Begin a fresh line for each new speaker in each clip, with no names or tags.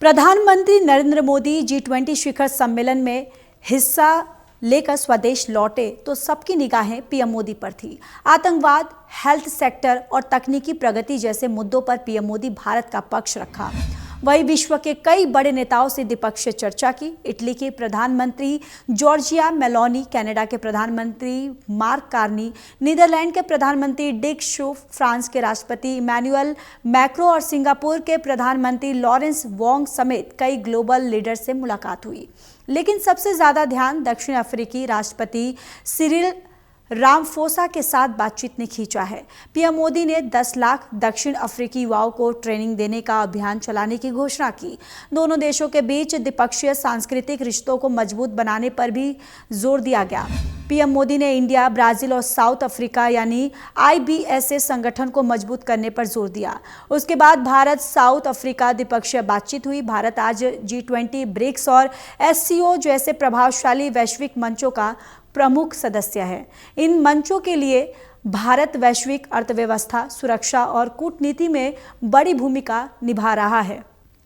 प्रधानमंत्री नरेंद्र मोदी G20 शिखर सम्मेलन में हिस्सा लेकर स्वदेश लौटे तो सबकी निगाहें पीएम मोदी पर थी। आतंकवाद, हेल्थ सेक्टर और तकनीकी प्रगति जैसे मुद्दों पर पीएम मोदी भारत का पक्ष रखा। वहीं विश्व के कई बड़े नेताओं से द्विपक्षीय चर्चा की। इटली के प्रधानमंत्री जॉर्जिया मेलोनी, कनाडा के प्रधानमंत्री मार्क कार्नी, नीदरलैंड के प्रधानमंत्री डिक शूफ, फ्रांस के राष्ट्रपति इमैनुअल मैक्रो और सिंगापुर के प्रधानमंत्री लॉरेंस वोंग समेत कई ग्लोबल लीडर से मुलाकात हुई। लेकिन सबसे ज्यादा ध्यान दक्षिण अफ्रीकी राष्ट्रपति सिरिल रामाफोसा के साथ बातचीत ने खींचा है। पीएम मोदी ने 10 लाख दक्षिण अफ्रीकी युवाओं को ट्रेनिंग देने का अभियान चलाने की घोषणा की। दोनों देशों के बीच द्विपक्षीय सांस्कृतिक रिश्तों को मजबूत बनाने पर भी जोर दिया गया। पीएम मोदी ने इंडिया, ब्राजील और साउथ अफ्रीका यानी IBSA संगठन को मजबूत करने पर जोर दिया। उसके बाद भारत साउथ अफ्रीका द्विपक्षीय बातचीत हुई। भारत आज G20, ब्रिक्स और SCO जैसे प्रभावशाली वैश्विक मंचों का प्रमुख सदस्य है। इन मंचों के लिए भारत वैश्विक अर्थव्यवस्था, सुरक्षा और कूटनीति में बड़ी भूमिका निभा रहा है।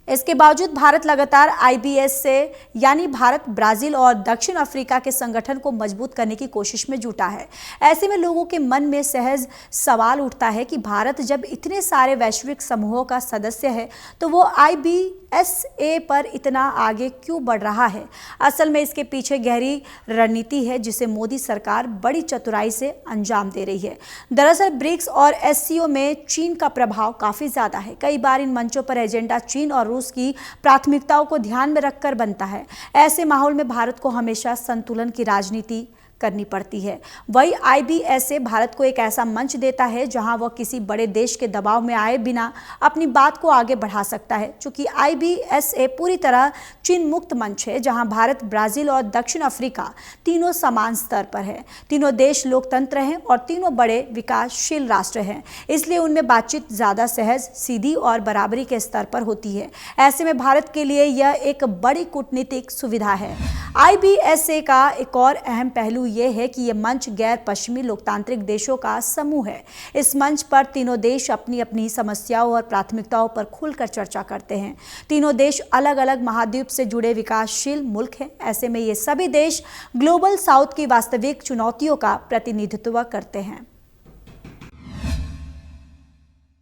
इसके बावजूद भारत लगातार IBSA यानी भारत, ब्राजील और दक्षिण अफ्रीका के संगठन को मजबूत करने की कोशिश में जुटा है। ऐसे में लोगों के मन में सहज सवाल उठता है कि भारत जब इतने सारे वैश्विक समूहों का सदस्य है तो वो IBSA पर इतना आगे क्यों बढ़ रहा है। असल में इसके पीछे गहरी रणनीति है जिसे मोदी सरकार बड़ी चतुराई से अंजाम दे रही है। दरअसल ब्रिक्स और SCO में चीन का प्रभाव काफी ज्यादा है। कई बार इन मंचों पर एजेंडा चीन और रूस की प्राथमिकताओं को ध्यान में रखकर बनता है। ऐसे माहौल में भारत को हमेशा संतुलन की राजनीति करनी पड़ती है। वही IBSA भारत को एक ऐसा मंच देता है जहां वह किसी बड़े देश के दबाव में आए बिना अपनी बात को आगे बढ़ा सकता है। चूंकि IBSA पूरी तरह चीन मुक्त मंच है, जहां भारत, ब्राजील और दक्षिण अफ्रीका तीनों समान स्तर पर है। तीनों देश लोकतंत्र हैं और तीनों बड़े विकासशील राष्ट्र हैं, इसलिए उनमें बातचीत ज्यादा सहज, सीधी और बराबरी के स्तर पर होती है। ऐसे में भारत के लिए यह एक बड़ी कूटनीतिक सुविधा है। IBSA का एक और अहम पहलू यह है कि यह मंच गैर पश्चिमी लोकतांत्रिक देशों का समूह है। इस मंच पर तीनों देश अपनी अपनी समस्याओं और प्राथमिकताओं पर खुलकर चर्चा करते हैं। तीनों देश अलग अलग महाद्वीप से जुड़े विकासशील मुल्क हैं। ऐसे में ये सभी देश ग्लोबल साउथ की वास्तविक चुनौतियों का प्रतिनिधित्व करते हैं।